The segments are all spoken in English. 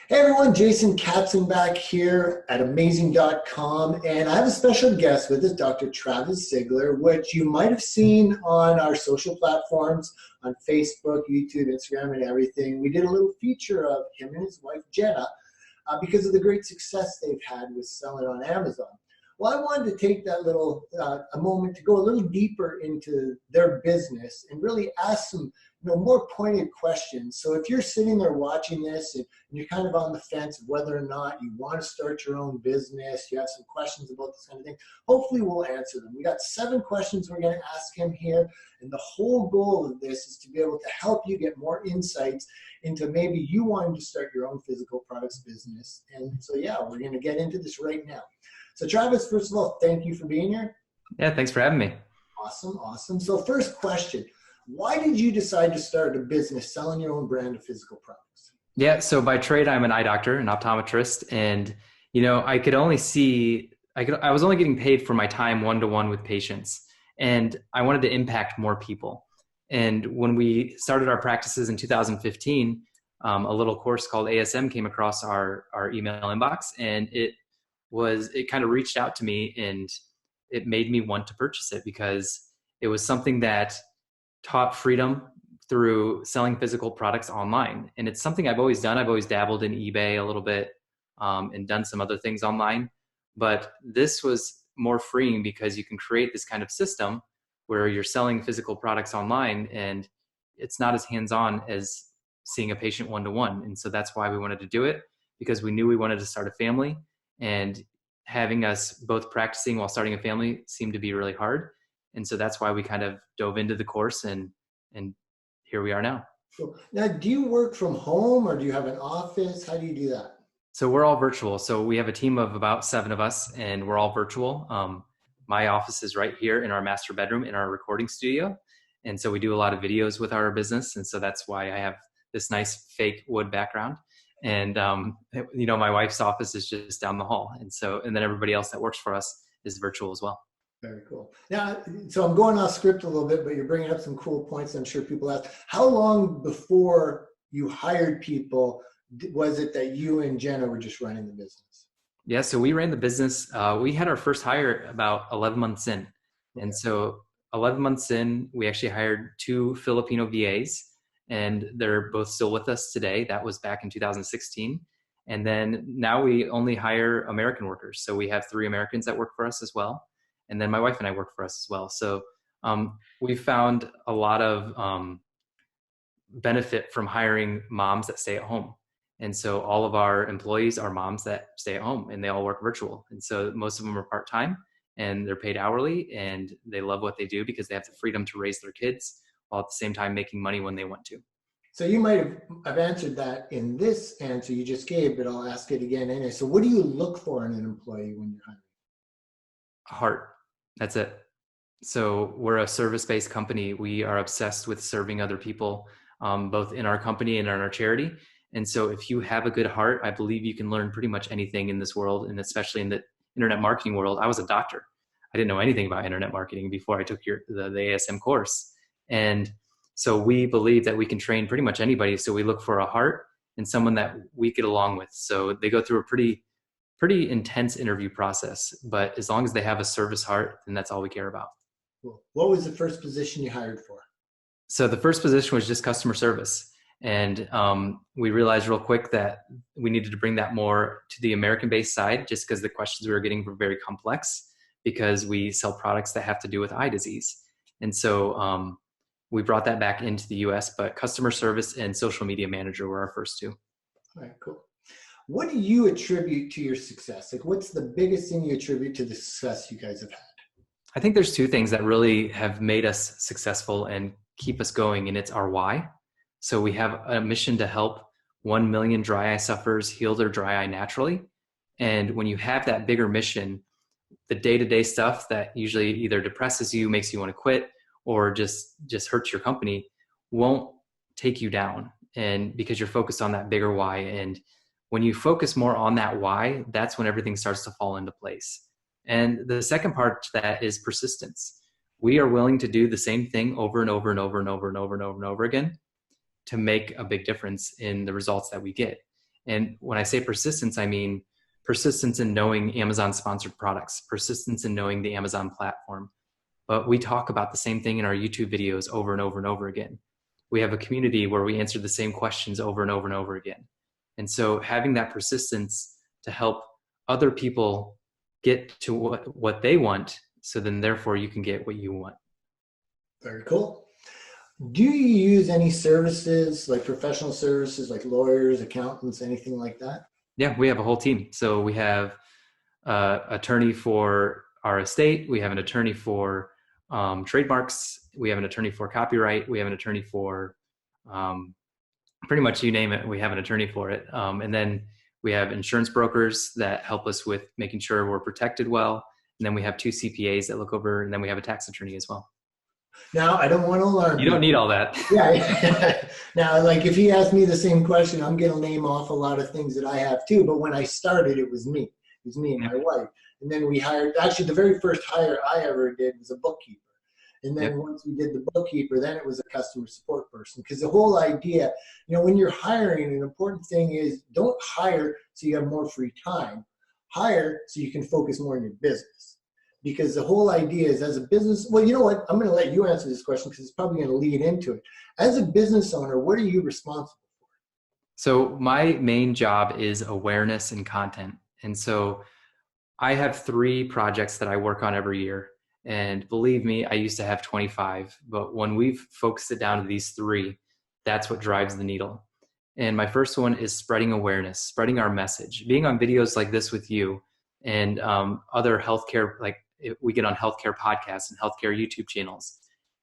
Hey everyone, Jason Katzenbach here at Amazing.com, and I have a special guest with us, Dr. Travis Zigler, which you might have seen on our social platforms, on Facebook, YouTube, Instagram, and everything. We did a little feature of him and his wife, Jenna, because of the great success they've had with selling on Amazon. Well, I wanted to take that little a moment to go a little deeper into their business and really ask some more pointed questions. So if you're sitting there watching this and you're kind of on the fence of whether or not you want to start your own business, you have some questions about this kind of thing, hopefully we'll answer them. We got 7 questions we're going to ask him here, and the whole goal of this is to be able to help you get more insights into maybe you wanting to start your own physical products business. And so yeah, we're going to get into this right now. So Travis, first of all, thank you for being here. Yeah, thanks for having me. Awesome, awesome. So first question, why did you decide to start a business selling your own brand of physical products? Yeah, so by trade, I'm an eye doctor, an optometrist, and I could only see, I was only getting paid for my time one-to-one with patients, and I wanted to impact more people. And when we started our practices in 2015, a little course called ASM came across our email inbox, and it kind of reached out to me, and it made me want to purchase it because it was something that taught freedom through selling physical products online. And it's something I've always done. I've always dabbled in eBay a little bit and done some other things online. But this was more freeing because you can create this kind of system where you're selling physical products online and it's not as hands-on as seeing a patient one-to-one. And so that's why we wanted to do it, because we knew we wanted to start a family, and having us both practicing while starting a family seemed to be really hard. And so that's why we kind of dove into the course, and here we are now. Cool. Now, do you work from home or do you have an office? How do you do that? So we're all virtual. So we have a team of about 7 of us, and we're all virtual. My office is right here in our master bedroom in our recording studio. And so we do a lot of videos with our business. And so that's why I have this nice fake wood background. And, my wife's office is just down the hall. And then everybody else that works for us is virtual as well. Very cool. Now, so I'm going off script a little bit, but you're bringing up some cool points. I'm sure people ask, how long before you hired people was it that you and Jenna were just running the business? Yeah, so we ran the business. We had our first hire about 11 months in. Okay. And so 11 months in, we actually hired 2 Filipino VAs, and they're both still with us today. That was back in 2016. And then now we only hire American workers. So we have 3 Americans that work for us as well. And then my wife and I work for us as well. So we found a lot of benefit from hiring moms that stay at home. And so all of our employees are moms that stay at home, and they all work virtual. And so most of them are part-time, and they're paid hourly, and they love what they do because they have the freedom to raise their kids while at the same time making money when they want to. So you might have answered that in this answer you just gave, but I'll ask it again anyway. So what do you look for in an employee when you're hiring? Heart. That's it. So we're a service-based company. We are obsessed with serving other people, both in our company and in our charity. And so if you have a good heart, I believe you can learn pretty much anything in this world, and especially in the internet marketing world. I was a doctor. I didn't know anything about internet marketing before I took the ASM course. And so we believe that we can train pretty much anybody. So we look for a heart and someone that we get along with. So they go through a pretty intense interview process, but as long as they have a service heart, then that's all we care about. Cool. What was the first position you hired for? So the first position was just customer service. And we realized real quick that we needed to bring that more to the American-based side, just because the questions we were getting were very complex, because we sell products that have to do with eye disease. And so we brought that back into the US, but customer service and social media manager were our first 2. All right, cool. What do you attribute to your success? Like, what's the biggest thing you attribute to the success you guys have had? I think there's 2 things that really have made us successful and keep us going, and it's our why. So we have a mission to help 1 million dry eye sufferers heal their dry eye naturally. And when you have that bigger mission, the day-to-day stuff that usually either depresses you, makes you want to quit, or just hurts your company won't take you down. And because you're focused on that bigger why. And when you focus more on that why, that's when everything starts to fall into place. And the second part to that is persistence. We are willing to do the same thing over and over and over and over and over and over and over again to make a big difference in the results that we get. And when I say persistence, I mean persistence in knowing Amazon sponsored products, persistence in knowing the Amazon platform. But we talk about the same thing in our YouTube videos over and over and over again. We have a community where we answer the same questions over and over and over again. And so having that persistence to help other people get to what they want, so then therefore you can get what you want. Very cool. Do you use any services, like professional services, like lawyers, accountants, anything like that? Yeah, we have a whole team. So we have an attorney for our estate. We have an attorney for trademarks. We have an attorney for copyright. We have an attorney for pretty much you name it. We have an attorney for it. And then we have insurance brokers that help us with making sure we're protected well. And then we have 2 CPAs that look over, and then we have a tax attorney as well. Now, I don't want to alarm you. You don't need all that. Yeah. Now, like if he asked me the same question, I'm going to name off a lot of things that I have too. But when I started, it was me. It was me and my wife. And then we hired, actually the very first hire I ever did was a bookkeeper. And then once we did the bookkeeper, then it was a customer support person. Because the whole idea, when you're hiring, an important thing is don't hire so you have more free time. Hire so you can focus more on your business. Because the whole idea is as a business, well, you know what? I'm going to let you answer this question because it's probably going to lead into it. As a business owner, what are you responsible for? So my main job is awareness and content. And so I have 3 projects that I work on every year. And believe me, I used to have 25. But when we've focused it down to these 3, that's what drives the needle. And my first one is spreading awareness, spreading our message, being on videos like this with you and other healthcare, like we get on healthcare podcasts and healthcare YouTube channels,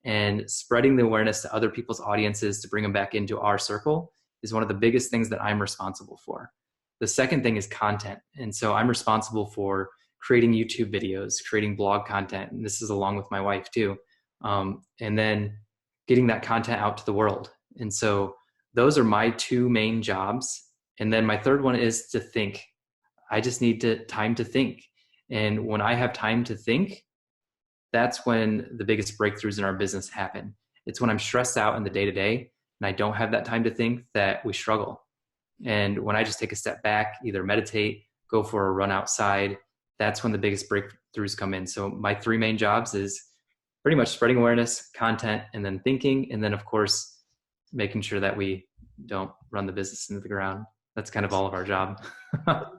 and spreading the awareness to other people's audiences to bring them back into our circle is one of the biggest things that I'm responsible for. The second thing is content. And so I'm responsible for creating YouTube videos, creating blog content. And this is along with my wife too. And then getting that content out to the world. And so those are my 2 main jobs. And then my third one is to think. I just need time to think. And when I have time to think, that's when the biggest breakthroughs in our business happen. It's when I'm stressed out in the day-to-day and I don't have that time to think that we struggle. And when I just take a step back, either meditate, go for a run outside, that's when the biggest breakthroughs come in. So my 3 main jobs is pretty much spreading awareness, content, and then thinking. And then of course, making sure that we don't run the business into the ground. That's kind of all of our job.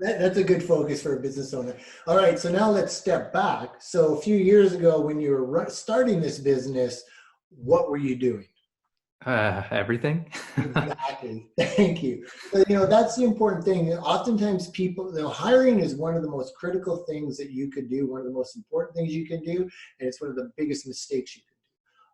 That's a good focus for a business owner. All right, so now let's step back. So a few years ago when you were starting this business, what were you doing? Everything. Exactly. Thank you. But, that's the important thing. Oftentimes people, hiring is one of the most critical things that you could do, one of the most important things you can do, and it's one of the biggest mistakes you can do.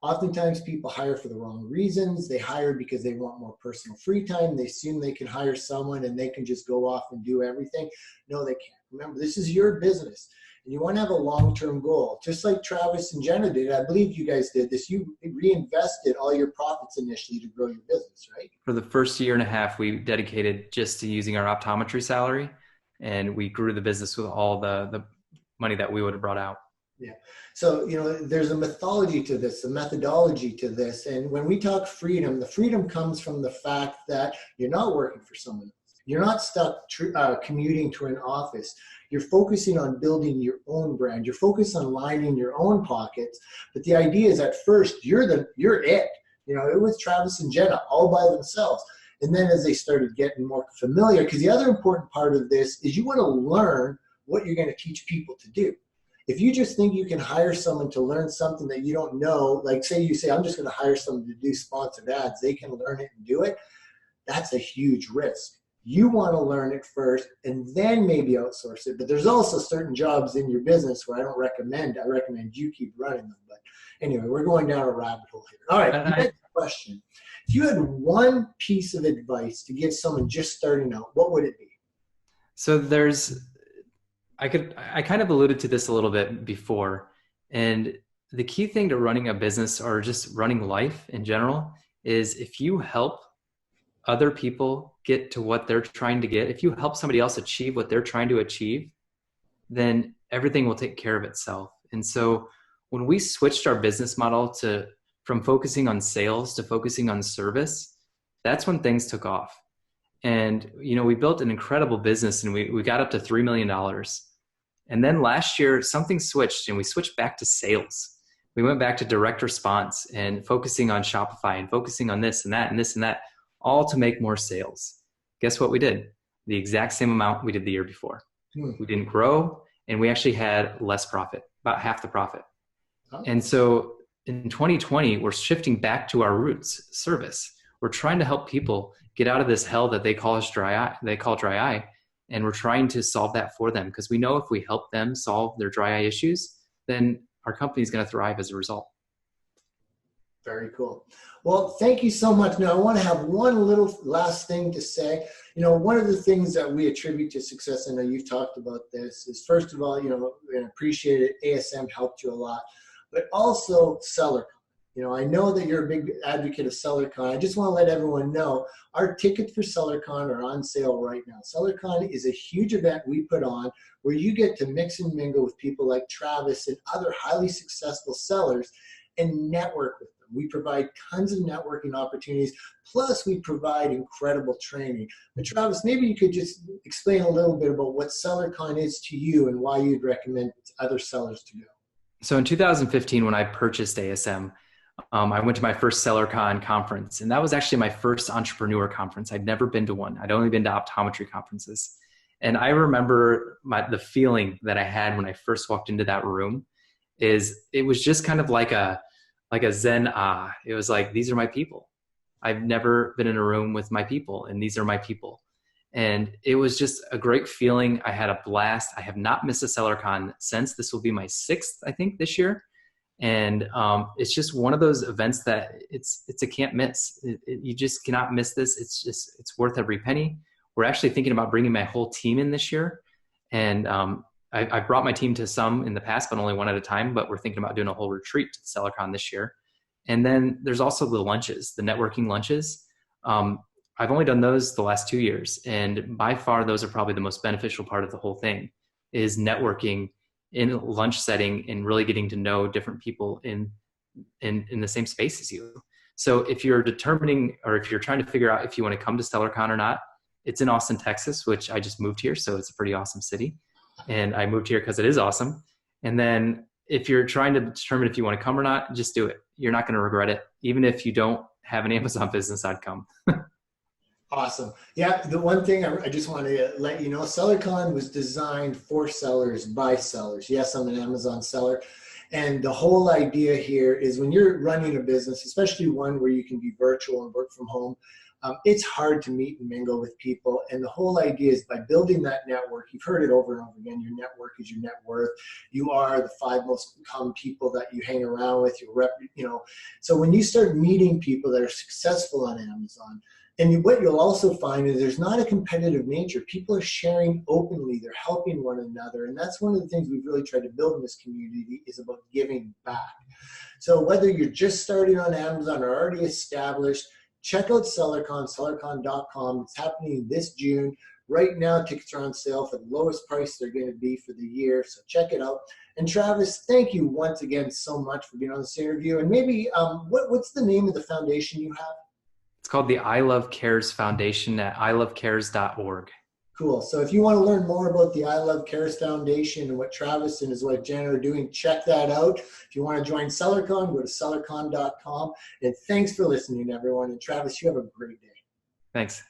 Oftentimes people hire for the wrong reasons. They hire because they want more personal free time. They assume they can hire someone and they can just go off and do everything. No, they can't. Remember, this is your business and you want to have a long-term goal. Just like Travis and Jenna did, I believe you guys did this. You reinvested all your profits initially to grow your business, right? For the first 1.5 years, we dedicated just to using our optometry salary, and we grew the business with all the money that we would have brought out. Yeah. So, there's a methodology to this, a methodology to this. And when we talk freedom, the freedom comes from the fact that you're not working for someone else. You're not stuck commuting to an office. You're focusing on building your own brand. You're focused on lining your own pockets. But the idea is at first, you're it. It was Travis and Jenna all by themselves. And then as they started getting more familiar, because the other important part of this is you want to learn what you're going to teach people to do. If you just think you can hire someone to learn something that you don't know, like say I'm just going to hire someone to do sponsored ads, they can learn it and do it, that's a huge risk. You want to learn it first and then maybe outsource it. But there's also certain jobs in your business where I recommend you keep running them. But anyway, we're going down a rabbit hole here. All right, next question. If you had one piece of advice to give someone just starting out, what would it be? So I kind of alluded to this a little bit before, and the key thing to running a business or just running life in general is if you help other people get to what they're trying to get, if you help somebody else achieve what they're trying to achieve, then everything will take care of itself. And so when we switched our business model from focusing on sales to focusing on service, that's when things took off. And, we built an incredible business, and we got up to $3 million. And then last year, something switched, and we switched back to sales. We went back to direct response and focusing on Shopify and focusing on this and that and this and that, all to make more sales. Guess what we did? The exact same amount we did the year before. We didn't grow, and we actually had less profit, about half the profit. Oh. And so in 2020, we're shifting back to our roots, service. We're trying to help people get out of this hell that they call dry eye. And we're trying to solve that for them, because we know if we help them solve their dry eye issues, then our company is going to thrive as a result. Very cool. Well, thank you so much. Now, I want to have one little last thing to say. One of the things that we attribute to success, I know you've talked about this, is first of all, and appreciate it, ASM helped you a lot, but also SellerCon. I know that you're a big advocate of SellerCon. I just want to let everyone know our tickets for SellerCon are on sale right now. SellerCon is a huge event we put on where you get to mix and mingle with people like Travis and other highly successful sellers and network with them. We provide tons of networking opportunities, plus we provide incredible training. But Travis, maybe you could just explain a little bit about what SellerCon is to you and why you'd recommend other sellers to go. So in 2015, when I purchased ASM, I went to my first SellerCon conference, and that was actually my first entrepreneur conference. I'd never been to one. I'd only been to optometry conferences. And I remember the feeling that I had when I first walked into that room is it was just kind of like a Zen It was like, these are my people. I've never been in a room with my people, and these are my people. And it was just a great feeling. I had a blast. I have not missed a SellerCon since. This will be my 6th, I think, this year. And it's just one of those events that it's a can't miss. You just cannot miss this. It's worth every penny. We're actually thinking about bringing my whole team in this year. And I brought my team to some in the past, but only one at a time. But we're thinking about doing a whole retreat to SellerCon this year. And then there's also the lunches, the networking lunches. I've only done those the last 2 years. And by far, those are probably the most beneficial part of the whole thing, is networking in a lunch setting and really getting to know different people in the same space as you. So if you're determining, or if you're trying to figure out if you want to come to SellerCon or not, it's in Austin, Texas, which I just moved here. So it's a pretty awesome city. And I moved here because it is awesome. And then if you're trying to determine if you want to come or not, just do it. You're not going to regret it. Even if you don't have an Amazon business, I'd come. Awesome. Yeah, the one thing I just want to let you know, SellerCon was designed for sellers by sellers. Yes, I'm an Amazon seller. And the whole idea here is when you're running a business, especially one where you can be virtual and work from home, it's hard to meet and mingle with people. And the whole idea is by building that network, you've heard it over and over again, your network is your net worth. You are the 5 most common people that you hang around with, So when you start meeting people that are successful on Amazon, and what you'll also find is there's not a competitive nature. People are sharing openly. They're helping one another. And that's one of the things we've really tried to build in this community, is about giving back. So whether you're just starting on Amazon or already established, check out SellerCon, sellercon.com. It's happening this June. Right now, tickets are on sale for the lowest price they're going to be for the year. So check it out. And Travis, thank you once again so much for being on this interview. And maybe what's the name of the foundation you have? It's called the I Love Cares Foundation at ilovecares.org. Cool. So if you want to learn more about the I Love Cares Foundation and what Travis and his wife Jen are doing, check that out. If you want to join SellerCon, go to sellercon.com. And thanks for listening, everyone. And Travis, you have a great day. Thanks.